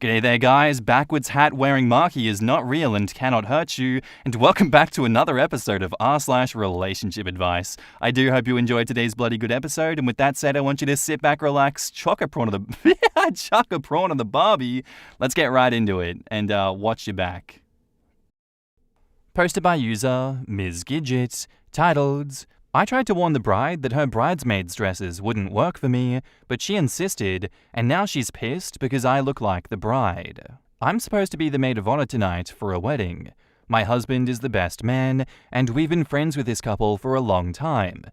G'day there guys, backwards hat wearing Marky is not real and cannot hurt you, and welcome back to another episode of r/relationship advice. I do hope you enjoyed today's bloody good episode, and with that said, I want you to sit back, relax, chuck a prawn on the barbie. Let's get right into it, and watch your back. Posted by user Ms. Gidget, titled, I tried to warn the bride that her bridesmaids' dresses wouldn't work for me, but she insisted, and now she's pissed because I look like the bride. I'm supposed to be the maid of honor tonight for a wedding. My husband is the best man, and we've been friends with this couple for a long time.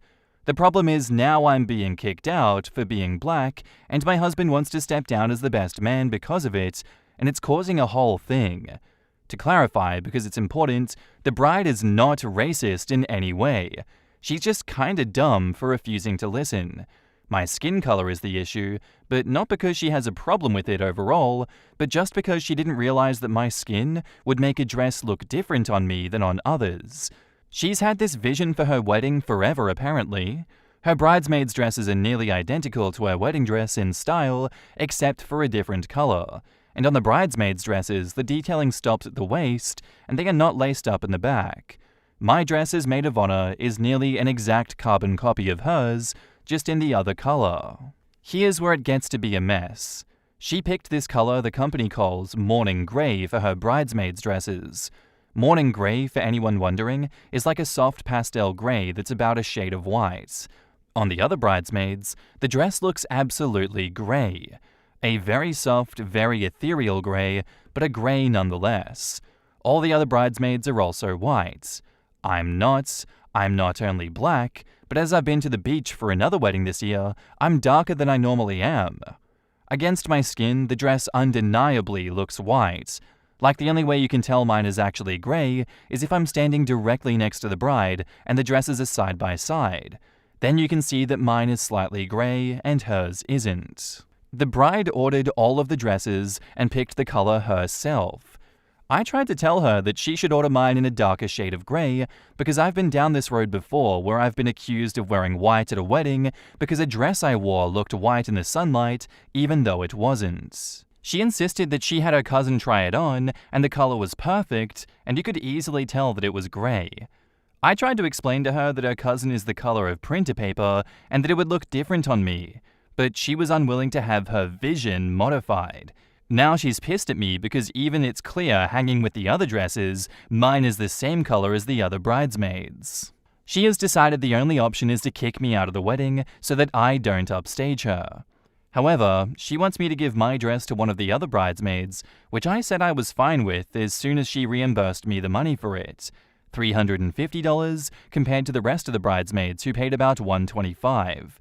The problem is now I'm being kicked out for being black, and my husband wants to step down as the best man because of it, and it's causing a whole thing. To clarify, because it's important, the bride is not racist in any way. She's just kinda dumb for refusing to listen. My skin color is the issue, but not because she has a problem with it overall, but just because she didn't realize that my skin would make a dress look different on me than on others. She's had this vision for her wedding forever, apparently. Her bridesmaids' dresses are nearly identical to her wedding dress in style, except for a different color. And on the bridesmaids' dresses, the detailing stops at the waist, and they are not laced up in the back. My dress as maid of honor is nearly an exact carbon copy of hers, just in the other color. Here's where it gets to be a mess. She picked this color the company calls morning gray for her bridesmaids' dresses. Morning gray, for anyone wondering, is like a soft pastel gray that's about a shade of white. On the other bridesmaids, the dress looks absolutely gray. A very soft, very ethereal gray, but a gray nonetheless. All the other bridesmaids are also white. I'm not only black, but as I've been to the beach for another wedding this year, I'm darker than I normally am. Against my skin, the dress undeniably looks white. Like the only way you can tell mine is actually gray is if I'm standing directly next to the bride and the dresses are side by side. Then you can see that mine is slightly gray and hers isn't. The bride ordered all of the dresses and picked the color herself. I tried to tell her that she should order mine in a darker shade of gray because I've been down this road before where I've been accused of wearing white at a wedding because a dress I wore looked white in the sunlight even though it wasn't. She insisted that she had her cousin try it on and the color was perfect and you could easily tell that it was gray. I tried to explain to her that her cousin is the color of printer paper and that it would look different on me, but she was unwilling to have her vision modified. Now she's pissed at me because even it's clear hanging with the other dresses, mine is the same color as the other bridesmaids. She has decided the only option is to kick me out of the wedding so that I don't upstage her. However, she wants me to give my dress to one of the other bridesmaids, which I said I was fine with as soon as she reimbursed me the money for it. $350 compared to the rest of the bridesmaids who paid about $125.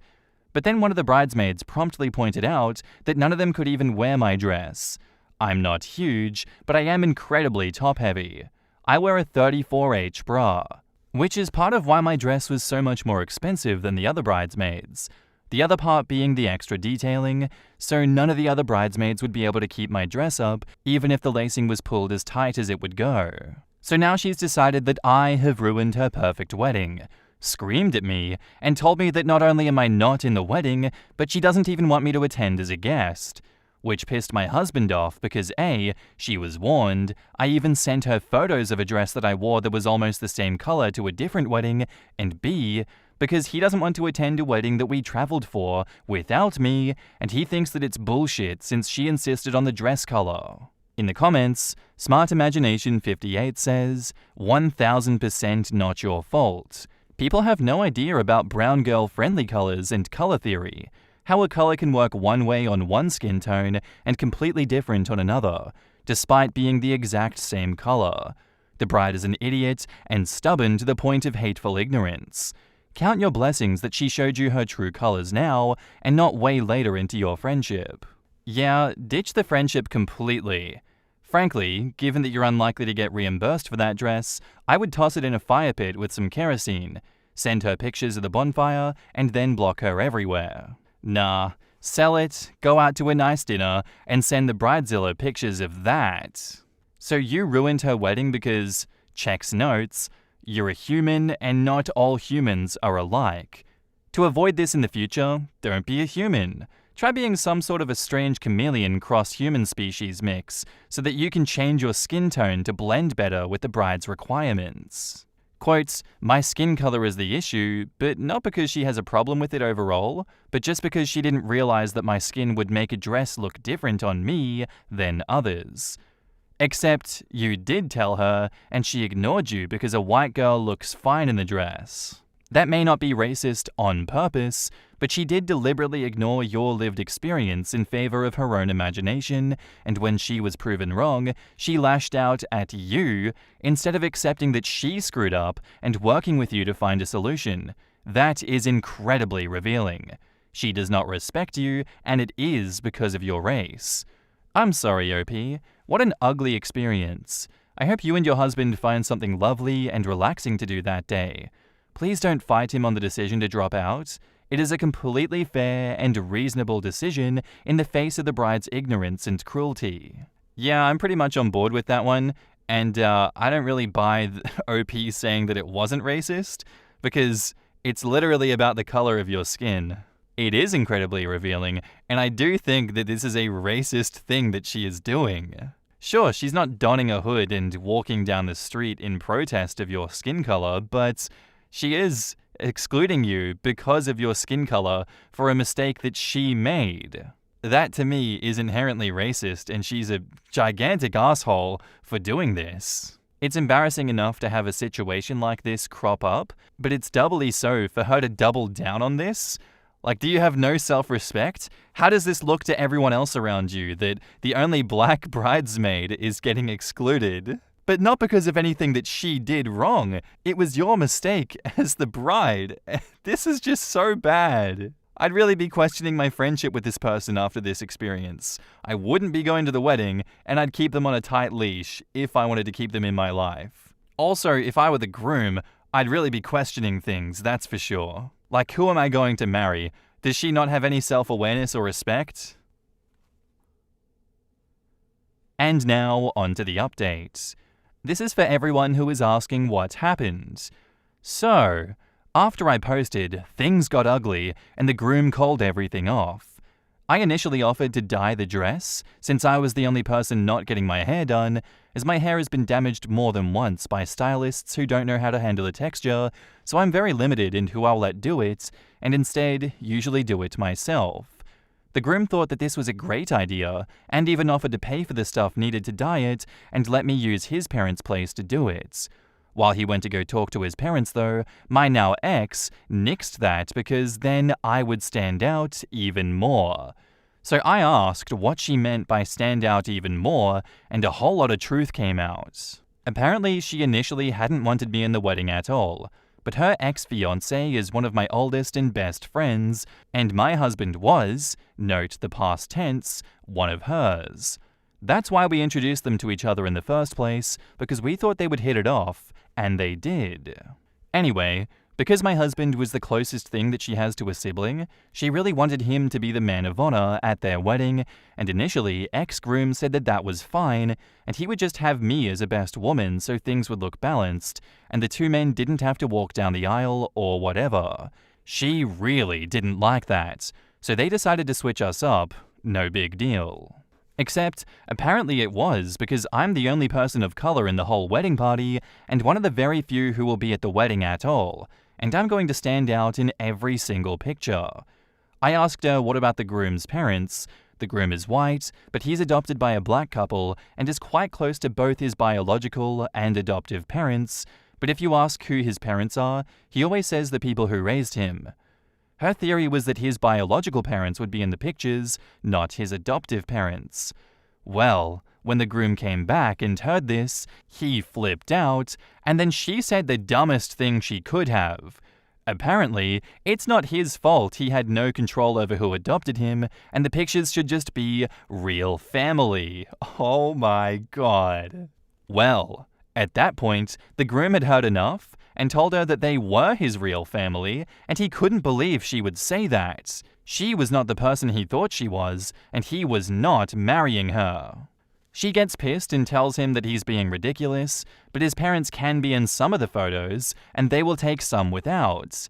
But then one of the bridesmaids promptly pointed out that none of them could even wear my dress. I'm not huge, but I am incredibly top-heavy. I wear a 34H bra, which is part of why my dress was so much more expensive than the other bridesmaids. The other part being the extra detailing, so none of the other bridesmaids would be able to keep my dress up, even if the lacing was pulled as tight as it would go. So now she's decided that I have ruined her perfect wedding, screamed at me, and told me that not only am I not in the wedding, but she doesn't even want me to attend as a guest. Which pissed my husband off because A, she was warned, I even sent her photos of a dress that I wore that was almost the same color to a different wedding, and B, because he doesn't want to attend a wedding that we traveled for without me, and he thinks that it's bullshit since she insisted on the dress color. In the comments, Smart Imagination 58 says, 1000% not your fault. People have no idea about brown girl friendly colors and color theory, how a color can work one way on one skin tone and completely different on another, despite being the exact same color. The bride is an idiot and stubborn to the point of hateful ignorance. Count your blessings that she showed you her true colors now and not way later into your friendship. Yeah, ditch the friendship completely. Frankly, given that you're unlikely to get reimbursed for that dress, I would toss it in a fire pit with some kerosene, send her pictures of the bonfire, and then block her everywhere. Nah, sell it, go out to a nice dinner, and send the bridezilla pictures of that. So you ruined her wedding because, checks notes, you're a human and not all humans are alike. To avoid this in the future, don't be a human. Try being some sort of a strange chameleon cross-human species mix so that you can change your skin tone to blend better with the bride's requirements. Quote, my skin color is the issue, but not because she has a problem with it overall, but just because she didn't realize that my skin would make a dress look different on me than others. Except you did tell her, and she ignored you because a white girl looks fine in the dress. That may not be racist on purpose, but she did deliberately ignore your lived experience in favor of her own imagination, and when she was proven wrong, she lashed out at you instead of accepting that she screwed up and working with you to find a solution. That is incredibly revealing. She does not respect you, and it is because of your race. I'm sorry, OP. What an ugly experience. I hope you and your husband find something lovely and relaxing to do that day. Please don't fight him on the decision to drop out. It is a completely fair and reasonable decision in the face of the bride's ignorance and cruelty. Yeah, I'm pretty much on board with that one, and I don't really buy OP saying that it wasn't racist, because it's literally about the color of your skin. It is incredibly revealing, and I do think that this is a racist thing that she is doing. Sure, she's not donning a hood and walking down the street in protest of your skin color, but she is excluding you because of your skin color for a mistake that she made. That, to me, is inherently racist, and she's a gigantic asshole for doing this. It's embarrassing enough to have a situation like this crop up, but it's doubly so for her to double down on this. Like, do you have no self-respect? How does this look to everyone else around you that the only black bridesmaid is getting excluded? But not because of anything that she did wrong. It was your mistake as the bride. This is just so bad. I'd really be questioning my friendship with this person after this experience. I wouldn't be going to the wedding, and I'd keep them on a tight leash if I wanted to keep them in my life. Also, if I were the groom, I'd really be questioning things, that's for sure. Like, who am I going to marry? Does she not have any self-awareness or respect? And now, on to the update. This is for everyone who is asking what happened. So, after I posted, things got ugly and the groom called everything off. I initially offered to dye the dress, since I was the only person not getting my hair done, as my hair has been damaged more than once by stylists who don't know how to handle the texture, so I'm very limited in who I'll let do it, and instead usually do it myself. The groom thought that this was a great idea, and even offered to pay for the stuff needed to dye it, and let me use his parents' place to do it. While he went to go talk to his parents though, my now ex nixed that because then I would stand out even more. So I asked what she meant by stand out even more, and a whole lot of truth came out. Apparently, she initially hadn't wanted me in the wedding at all, but her ex-fiancé is one of my oldest and best friends, and my husband was, note the past tense, one of hers. That's why we introduced them to each other in the first place, because we thought they would hit it off, and they did. Anyway, because my husband was the closest thing that she has to a sibling, she really wanted him to be the man of honor at their wedding, and initially, ex-groom said that that was fine, and he would just have me as a best woman so things would look balanced, and the two men didn't have to walk down the aisle or whatever. She really didn't like that, so they decided to switch us up. No big deal. Except, apparently it was, because I'm the only person of color in the whole wedding party, and one of the very few who will be at the wedding at all, and I'm going to stand out in every single picture. I asked her what about the groom's parents. The groom is white, but he's adopted by a black couple, and is quite close to both his biological and adoptive parents, but if you ask who his parents are, he always says the people who raised him. Her theory was that his biological parents would be in the pictures, not his adoptive parents. Well, when the groom came back and heard this, he flipped out, and then she said the dumbest thing she could have. Apparently, it's not his fault he had no control over who adopted him, and the pictures should just be real family. Oh my god. Well, at that point, the groom had heard enough, and told her that they were his real family, and he couldn't believe she would say that. She was not the person he thought she was, and he was not marrying her. She gets pissed and tells him that he's being ridiculous, but his parents can be in some of the photos, and they will take some without.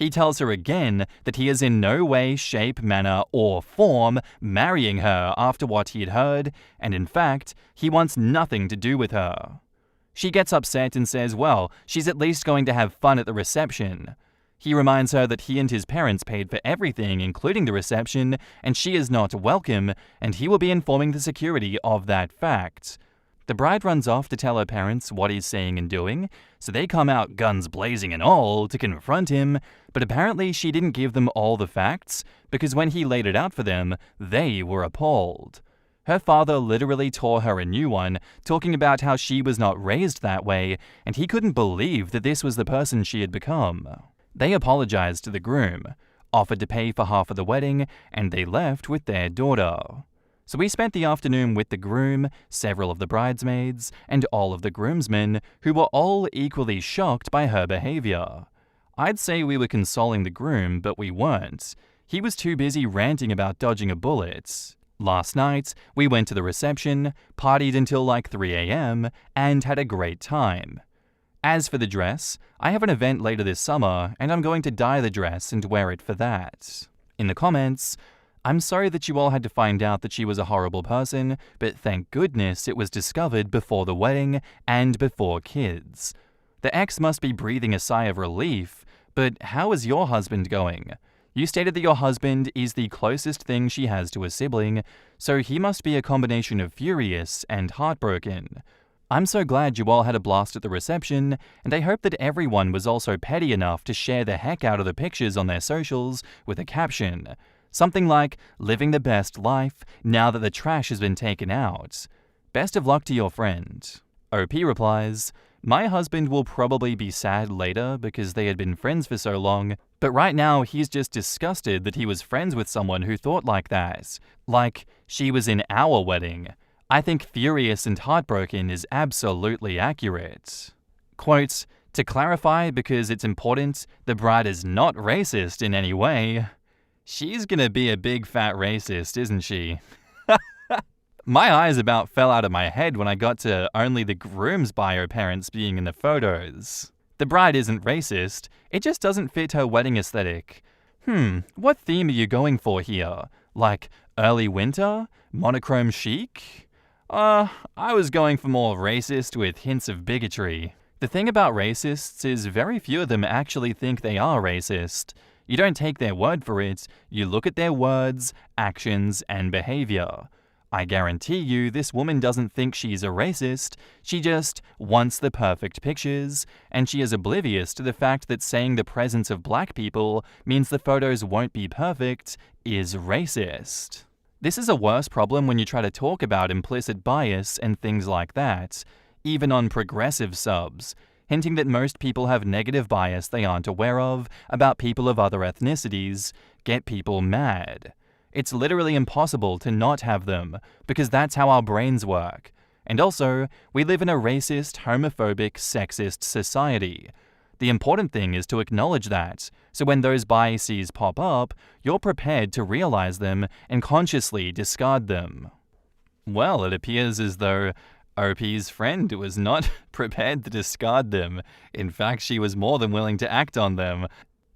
He tells her again that he is in no way, shape, manner, or form marrying her after what he had heard, and in fact, he wants nothing to do with her. She gets upset and says, well, she's at least going to have fun at the reception. He reminds her that he and his parents paid for everything, including the reception, and she is not welcome, and he will be informing the security of that fact. The bride runs off to tell her parents what he's saying and doing, so they come out guns blazing and all to confront him, but apparently she didn't give them all the facts, because when he laid it out for them, they were appalled. Her father literally tore her a new one, talking about how she was not raised that way, and he couldn't believe that this was the person she had become. They apologized to the groom, offered to pay for half of the wedding, and they left with their daughter. So we spent the afternoon with the groom, several of the bridesmaids, and all of the groomsmen, who were all equally shocked by her behavior. I'd say we were consoling the groom, but we weren't. He was too busy ranting about dodging a bullet. Last night, we went to the reception, partied until like 3 a.m., and had a great time. As for the dress, I have an event later this summer, and I'm going to dye the dress and wear it for that. In the comments, I'm sorry that you all had to find out that she was a horrible person, but thank goodness it was discovered before the wedding and before kids. The ex must be breathing a sigh of relief, but how is your husband going? You stated that your husband is the closest thing she has to a sibling, so he must be a combination of furious and heartbroken. I'm so glad you all had a blast at the reception, and I hope that everyone was also petty enough to share the heck out of the pictures on their socials with a caption. Something like, living the best life now that the trash has been taken out. Best of luck to your friend. OP replies, my husband will probably be sad later because they had been friends for so long, but right now he's just disgusted that he was friends with someone who thought like that. Like, she was in our wedding. I think furious and heartbroken is absolutely accurate. Quote, to clarify, because it's important, the bride is not racist in any way. She's gonna be a big fat racist, isn't she? My eyes about fell out of my head when I got to only the groom's bio parents being in the photos. The bride isn't racist, it just doesn't fit her wedding aesthetic. What theme are you going for here? Like early winter? Monochrome chic? I was going for more racist with hints of bigotry. The thing about racists is very few of them actually think they are racist. You don't take their word for it, you look at their words, actions, and behavior. I guarantee you this woman doesn't think she's a racist, she just wants the perfect pictures, and she is oblivious to the fact that saying the presence of black people means the photos won't be perfect is racist. This is a worse problem when you try to talk about implicit bias and things like that, even on progressive subs, hinting that most people have negative bias they aren't aware of about people of other ethnicities, get people mad. It's literally impossible to not have them, because that's how our brains work. And also, we live in a racist, homophobic, sexist society. The important thing is to acknowledge that, so when those biases pop up, you're prepared to realize them and consciously discard them. Well, it appears as though OP's friend was not prepared to discard them. In fact, she was more than willing to act on them.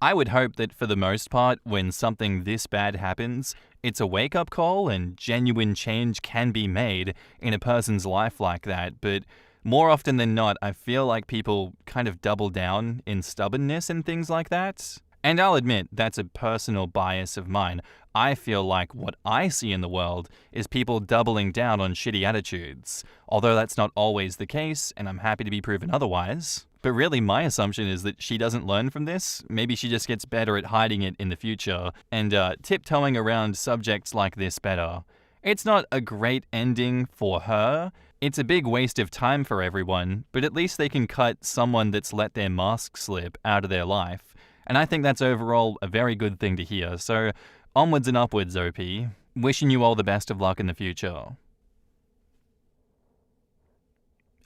I would hope that for the most part, when something this bad happens, it's a wake-up call and genuine change can be made in a person's life like that, but more often than not, I feel like people kind of double down in stubbornness and things like that. And I'll admit, that's a personal bias of mine. I feel like what I see in the world is people doubling down on shitty attitudes. Although that's not always the case, and I'm happy to be proven otherwise. But really, my assumption is that she doesn't learn from this. Maybe she just gets better at hiding it in the future and tiptoeing around subjects like this better. It's not a great ending for her. It's a big waste of time for everyone, but at least they can cut someone that's let their mask slip out of their life. And I think that's overall a very good thing to hear. So onwards and upwards, OP. Wishing you all the best of luck in the future.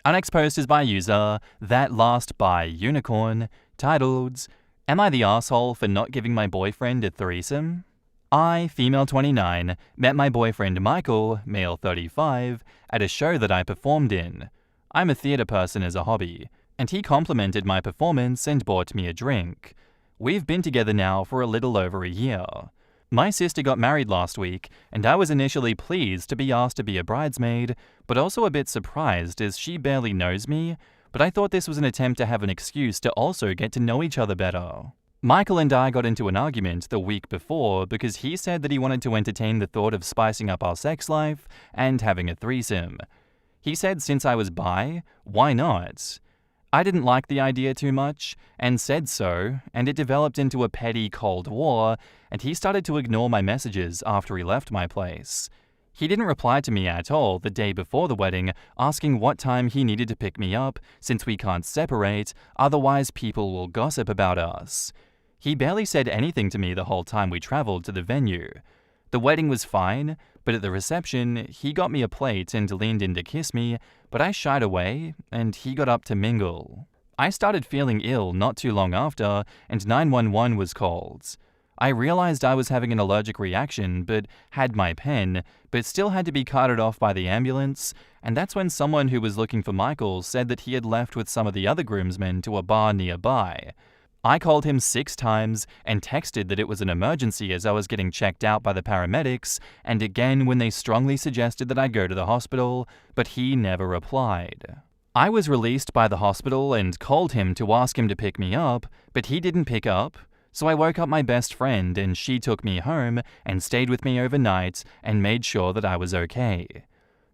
Our next post is by user That Last by Unicorn, titled, Am I the asshole for not giving my boyfriend a threesome? I, female 29, met my boyfriend Michael, male 35, at a show that I performed in. I'm a theatre person as a hobby, and he complimented my performance and bought me a drink. We've been together now for a little over a year. My sister got married last week, and I was initially pleased to be asked to be a bridesmaid, but also a bit surprised as she barely knows me, but I thought this was an attempt to have an excuse to also get to know each other better. Michael and I got into an argument the week before because he said that he wanted to entertain the thought of spicing up our sex life and having a threesome. He said since I was bi, why not? I didn't like the idea too much, and said so, and it developed into a petty Cold War, and he started to ignore my messages after he left my place. He didn't reply to me at all the day before the wedding, asking what time he needed to pick me up, since we can't separate, otherwise people will gossip about us. He barely said anything to me the whole time we traveled to the venue. The wedding was fine, but at the reception, he got me a plate and leaned in to kiss me, but I shied away, and he got up to mingle. I started feeling ill not too long after, and 911 was called. I realized I was having an allergic reaction, but had my pen, but still had to be carted off by the ambulance, and that's when someone who was looking for Michael said that he had left with some of the other groomsmen to a bar nearby. I called him 6 times and texted that it was an emergency as I was getting checked out by the paramedics, and again when they strongly suggested that I go to the hospital, but he never replied. I was released by the hospital and called him to ask him to pick me up, but he didn't pick up, so I woke up my best friend and she took me home and stayed with me overnight and made sure that I was okay.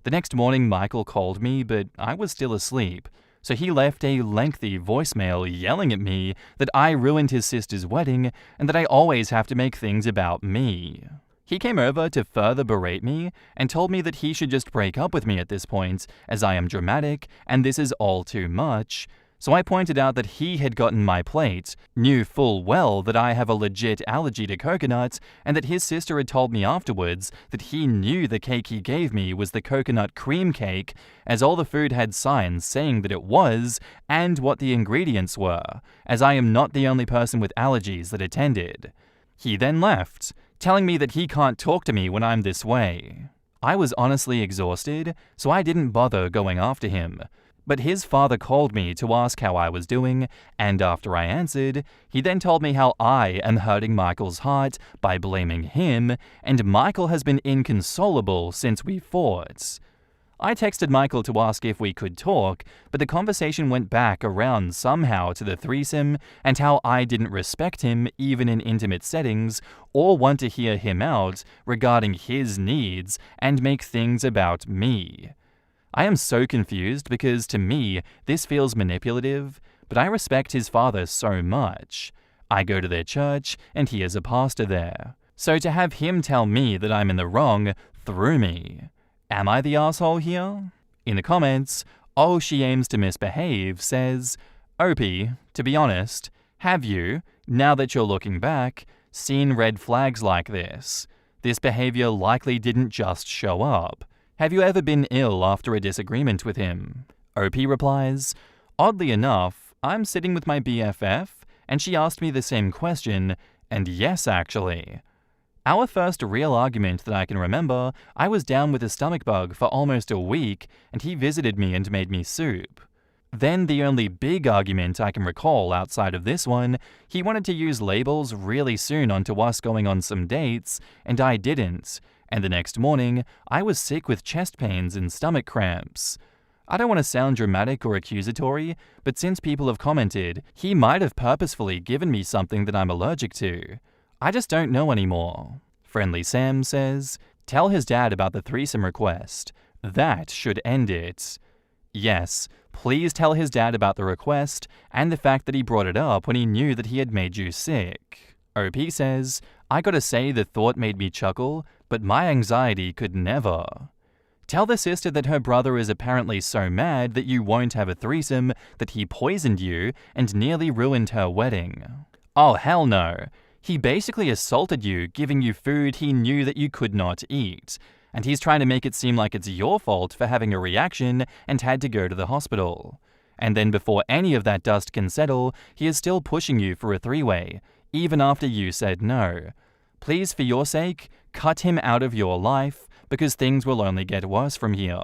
The next morning Michael called me, but I was still asleep. So he left a lengthy voicemail yelling at me that I ruined his sister's wedding and that I always have to make things about me. He came over to further berate me and told me that he should just break up with me at this point, as I am dramatic and this is all too much. So I pointed out that he had gotten my plate, knew full well that I have a legit allergy to coconut, and that his sister had told me afterwards that he knew the cake he gave me was the coconut cream cake, as all the food had signs saying that it was, and what the ingredients were, as I am not the only person with allergies that attended. He then left, telling me that he can't talk to me when I'm this way. I was honestly exhausted, so I didn't bother going after him. But his father called me to ask how I was doing, and after I answered, he then told me how I am hurting Michael's heart by blaming him, and Michael has been inconsolable since we fought. I texted Michael to ask if we could talk, but the conversation went back around somehow to the threesome and how I didn't respect him even in intimate settings or want to hear him out regarding his needs and make things about me. I am so confused because to me, this feels manipulative, but I respect his father so much. I go to their church and he is a pastor there. So to have him tell me that I'm in the wrong threw me. Am I the asshole here? In the comments, Oh She Aims to Misbehave says, Opie, to be honest, have you, now that you're looking back, seen red flags like this? This behavior likely didn't just show up. Have you ever been ill after a disagreement with him? Opie replies, Oddly enough, I'm sitting with my BFF, and she asked me the same question, and yes, actually. Our first real argument that I can remember, I was down with a stomach bug for almost a week, and he visited me and made me soup. Then the only big argument I can recall outside of this one, he wanted to use labels really soon onto us going on some dates, and I didn't. And the next morning, I was sick with chest pains and stomach cramps. I don't want to sound dramatic or accusatory, but since people have commented, he might have purposefully given me something that I'm allergic to. I just don't know anymore. Friendly Sam says, Tell his dad about the threesome request. That should end it. Yes, please tell his dad about the request and the fact that he brought it up when he knew that he had made you sick. OP says, I gotta say the thought made me chuckle, but my anxiety could never. Tell the sister that her brother is apparently so mad that you won't have a threesome that he poisoned you and nearly ruined her wedding. Oh hell no. He basically assaulted you, giving you food he knew that you could not eat. And he's trying to make it seem like it's your fault for having a reaction and had to go to the hospital. And then before any of that dust can settle, he is still pushing you for a three-way, even after you said no. Please, for your sake, cut him out of your life, because things will only get worse from here.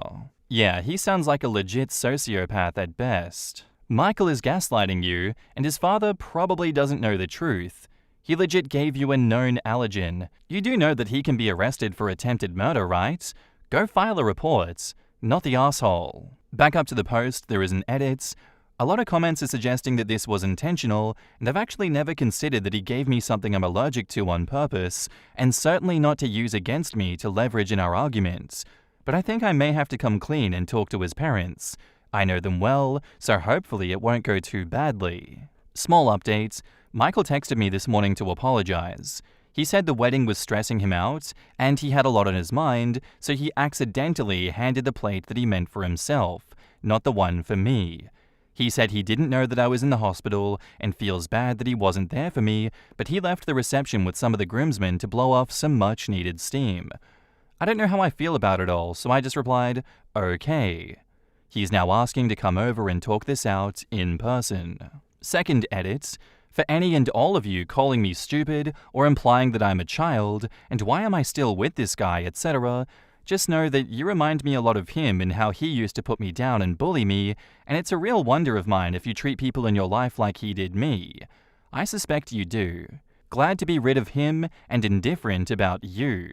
Yeah, he sounds like a legit sociopath at best. Michael is gaslighting you, and his father probably doesn't know the truth. He legit gave you a known allergen. You do know that he can be arrested for attempted murder, right? Go file a report. Not the asshole. Back up to the post, there is an edit. A lot of comments are suggesting that this was intentional, and I've actually never considered that he gave me something I'm allergic to on purpose, and certainly not to use against me to leverage in our arguments. But I think I may have to come clean and talk to his parents. I know them well, so hopefully it won't go too badly. Small update. Michael texted me this morning to apologize. He said the wedding was stressing him out, and he had a lot on his mind, so he accidentally handed the plate that he meant for himself, not the one for me. He said he didn't know that I was in the hospital and feels bad that he wasn't there for me, but he left the reception with some of the groomsmen to blow off some much-needed steam. I don't know how I feel about it all, so I just replied, okay. He's now asking to come over and talk this out in person. Second edit. For any and all of you calling me stupid or implying that I'm a child, and why am I still with this guy, etc., just know that you remind me a lot of him and how he used to put me down and bully me, and it's a real wonder of mine if you treat people in your life like he did me. I suspect you do. Glad to be rid of him and indifferent about you.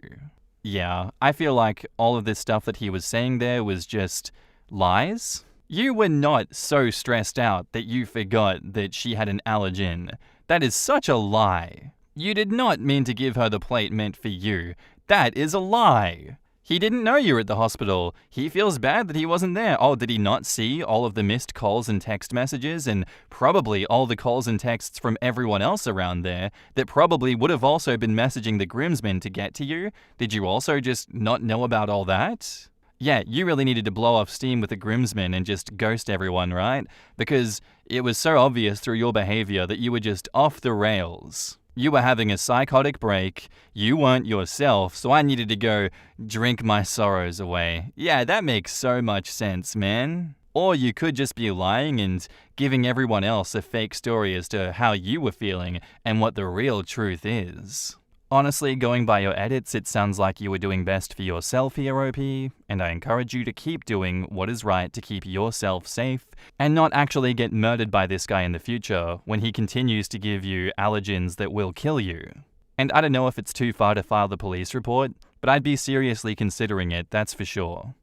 Yeah, I feel like all of this stuff that he was saying there was just lies. You were not so stressed out that you forgot that she had an allergen. That is such a lie. You did not mean to give her the plate meant for you. That is a lie. He didn't know you were at the hospital. He feels bad that he wasn't there. Oh, did he not see all of the missed calls and text messages and probably all the calls and texts from everyone else around there that probably would have also been messaging the groomsmen to get to you? Did you also just not know about all that? Yeah, you really needed to blow off steam with the groomsmen and just ghost everyone, right? Because it was so obvious through your behavior that you were just off the rails. You were having a psychotic break, you weren't yourself, so I needed to go drink my sorrows away. Yeah, that makes so much sense, man. Or you could just be lying and giving everyone else a fake story as to how you were feeling and what the real truth is. Honestly, going by your edits, it sounds like you were doing best for yourself here, OP, and I encourage you to keep doing what is right to keep yourself safe and not actually get murdered by this guy in the future when he continues to give you allergens that will kill you. And I don't know if it's too far to file the police report, but I'd be seriously considering it, that's for sure.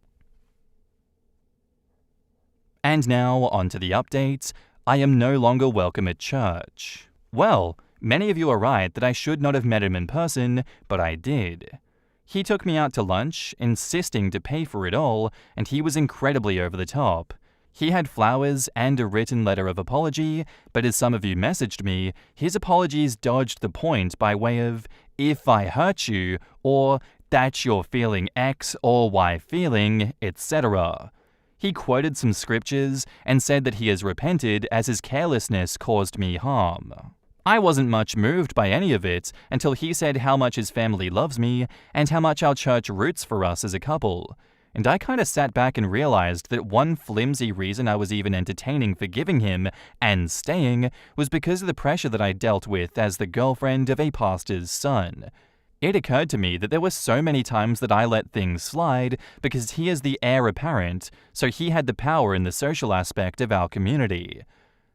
And now, on to the updates. I am no longer welcome at church. Well, many of you are right that I should not have met him in person, but I did. He took me out to lunch, insisting to pay for it all, and he was incredibly over the top. He had flowers and a written letter of apology, but as some of you messaged me, his apologies dodged the point by way of, if I hurt you, or that you're feeling X or Y feeling, etc. He quoted some scriptures and said that he has repented as his carelessness caused me harm. I wasn't much moved by any of it until he said how much his family loves me and how much our church roots for us as a couple. And I kinda sat back and realized that one flimsy reason I was even entertaining forgiving him and staying was because of the pressure that I dealt with as the girlfriend of a pastor's son. It occurred to me that there were so many times that I let things slide because he is the heir apparent, so he had the power in the social aspect of our community.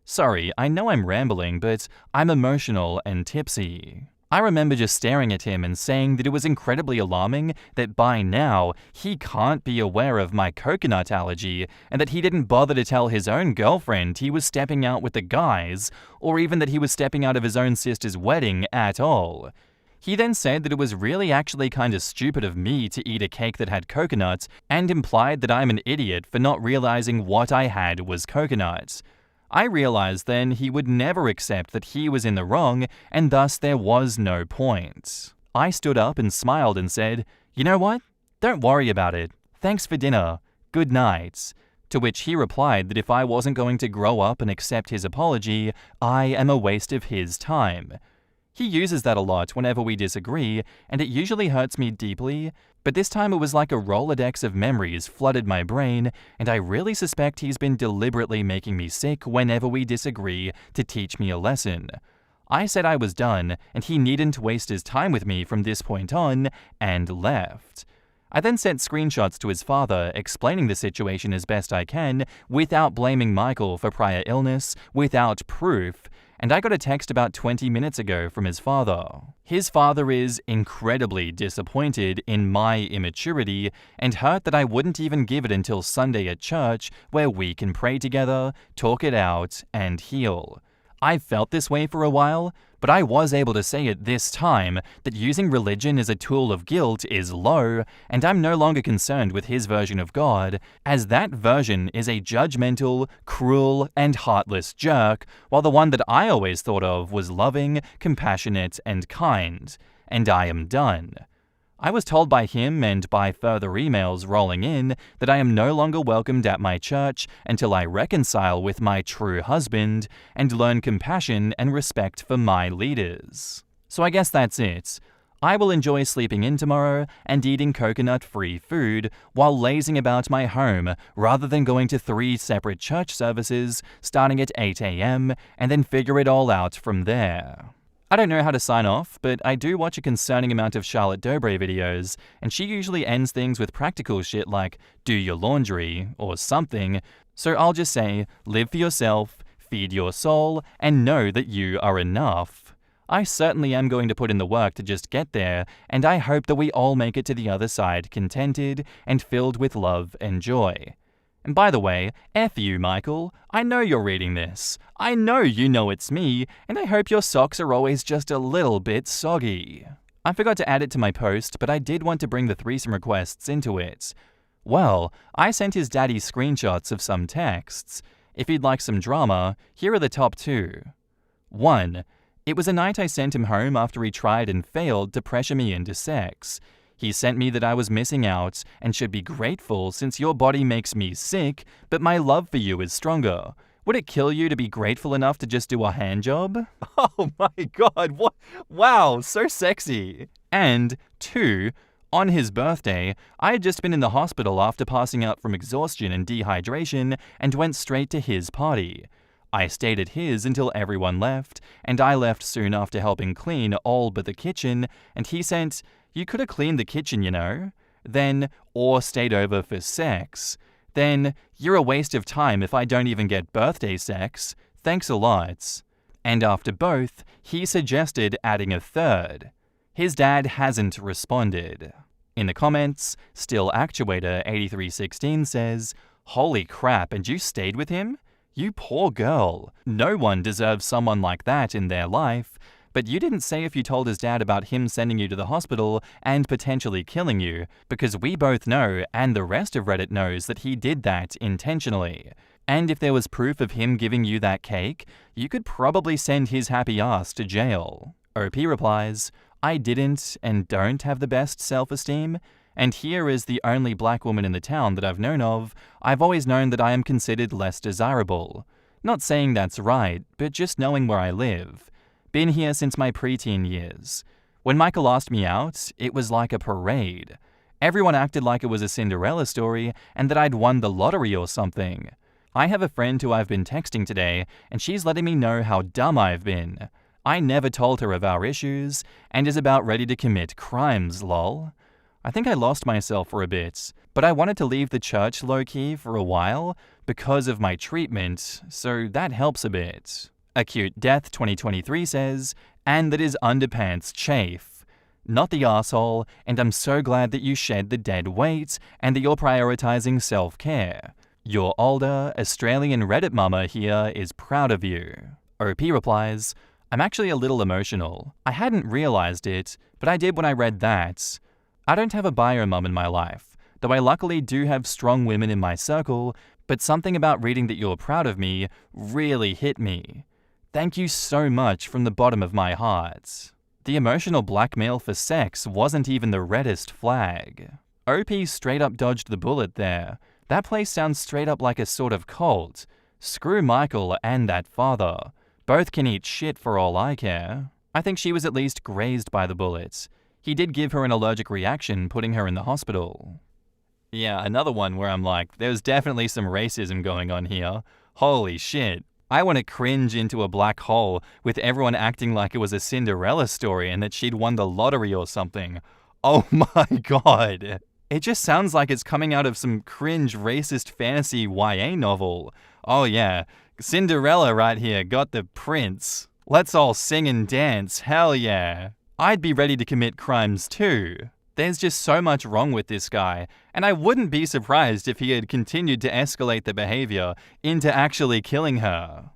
Sorry, I know I'm rambling, but I'm emotional and tipsy. I remember just staring at him and saying that it was incredibly alarming that by now he can't be aware of my coconut allergy and that he didn't bother to tell his own girlfriend he was stepping out with the guys, or even that he was stepping out of his own sister's wedding at all. He then said that it was really actually kinda stupid of me to eat a cake that had coconut and implied that I'm an idiot for not realizing what I had was coconut. I realized then he would never accept that he was in the wrong, and thus there was no point. I stood up and smiled and said, "You know what? Don't worry about it. Thanks for dinner. Good night." To which he replied that if I wasn't going to grow up and accept his apology, I am a waste of his time. He uses that a lot whenever we disagree, and it usually hurts me deeply, but this time it was like a Rolodex of memories flooded my brain, and I really suspect he's been deliberately making me sick whenever we disagree to teach me a lesson. I said I was done, and he needn't waste his time with me from this point on, and left. I then sent screenshots to his father explaining the situation as best I can without blaming Michael for prior illness, without proof, and I got a text about 20 minutes ago from his father. His father is incredibly disappointed in my immaturity and hurt that I wouldn't even give it until Sunday at church where we can pray together, talk it out, and heal. I've felt this way for a while, but I was able to say at this time that using religion as a tool of guilt is low, and I'm no longer concerned with his version of God, as that version is a judgmental, cruel, and heartless jerk, while the one that I always thought of was loving, compassionate, and kind. And I am done. I was told by him and by further emails rolling in that I am no longer welcomed at my church until I reconcile with my true husband and learn compassion and respect for my leaders. So I guess that's it. I will enjoy sleeping in tomorrow and eating coconut-free food while lazing about my home rather than going to 3 separate church services starting at 8 a.m. and then figure it all out from there. I don't know how to sign off, but I do watch a concerning amount of Charlotte Dobre videos, and she usually ends things with practical shit like, do your laundry, or something, so I'll just say, live for yourself, feed your soul, and know that you are enough. I certainly am going to put in the work to just get there, and I hope that we all make it to the other side contented and filled with love and joy. And by the way, F you, Michael. I know you're reading this. I know you know it's me, and I hope your socks are always just a little bit soggy. I forgot to add it to my post, but I did want to bring the threesome requests into it. Well, I sent his daddy screenshots of some texts. If you'd like some drama, here are the top 2. 1. It was a night I sent him home after he tried and failed to pressure me into sex. He sent me that I was missing out and should be grateful since your body makes me sick, but my love for you is stronger. Would it kill you to be grateful enough to just do a hand job? Oh my god, what? Wow, so sexy. And 2, on his birthday, I had just been in the hospital after passing out from exhaustion and dehydration and went straight to his party. I stayed at his until everyone left, and I left soon after helping clean all but the kitchen, and he sent, "You could have cleaned the kitchen, you know." Then, or stayed over for sex. Then, "You're a waste of time if I don't even get birthday sex. Thanks a lot." And after both, he suggested adding a third. His dad hasn't responded. In the comments, Still Actuator 8316 says, "Holy crap, and you stayed with him? You poor girl. No one deserves someone like that in their life. But you didn't say if you told his dad about him sending you to the hospital and potentially killing you, because we both know, and the rest of Reddit knows, that he did that intentionally. And if there was proof of him giving you that cake, you could probably send his happy ass to jail." OP replies, "I didn't and don't have the best self-esteem. And here is the only black woman in the town that I've known of. I've always known that I am considered less desirable. Not saying that's right, but just knowing where I live. Been here since my preteen years. When Michael asked me out, it was like a parade. Everyone acted like it was a Cinderella story and that I'd won the lottery or something. I have a friend who I've been texting today, and she's letting me know how dumb I've been. I never told her of our issues, and is about ready to commit crimes, lol. I think I lost myself for a bit, but I wanted to leave the church low-key for a while because of my treatment, so that helps a bit." Acute Death 2023 says, "And that his underpants chafe. Not the asshole, and I'm so glad that you shed the dead weight and that you're prioritizing self-care. Your older, Australian Reddit mama here is proud of you." OP replies, "I'm actually a little emotional. I hadn't realized it, but I did when I read that. I don't have a bio mum in my life, though I luckily do have strong women in my circle, but something about reading that you're proud of me really hit me. Thank you so much from the bottom of my heart." The emotional blackmail for sex wasn't even the reddest flag. OP straight up dodged the bullet there. That place sounds straight up like a sort of cult. Screw Michael and that father. Both can eat shit for all I care. I think she was at least grazed by the bullets. He did give her an allergic reaction, putting her in the hospital. Yeah, another one where I'm like, there's definitely some racism going on here. Holy shit. I want to cringe into a black hole with everyone acting like it was a Cinderella story and that she'd won the lottery or something. Oh my god. It just sounds like it's coming out of some cringe racist fantasy YA novel. Oh yeah, Cinderella right here got the prince. Let's all sing and dance, hell yeah. I'd be ready to commit crimes too. There's just so much wrong with this guy, and I wouldn't be surprised if he had continued to escalate the behavior into actually killing her.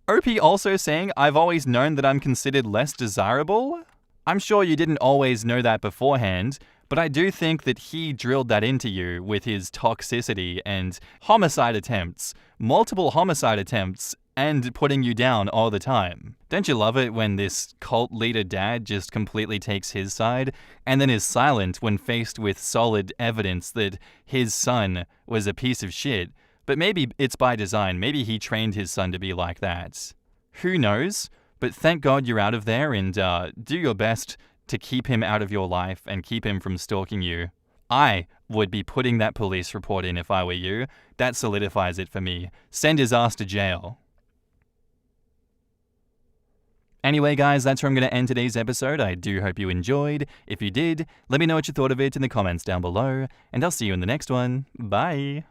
OP also saying, I've always known that I'm considered less desirable? I'm sure you didn't always know that beforehand, but I do think that he drilled that into you with his toxicity and homicide attempts, multiple homicide attempts, and putting you down all the time. Don't you love it when this cult leader dad just completely takes his side and then is silent when faced with solid evidence that his son was a piece of shit? But maybe it's by design. Maybe he trained his son to be like that. Who knows? But thank God you're out of there, and do your best to keep him out of your life and keep him from stalking you. I would be putting that police report in if I were you. That solidifies it for me. Send his ass to jail. Anyway, guys, that's where I'm going to end today's episode. I do hope you enjoyed. If you did, let me know what you thought of it in the comments down below, and I'll see you in the next one. Bye!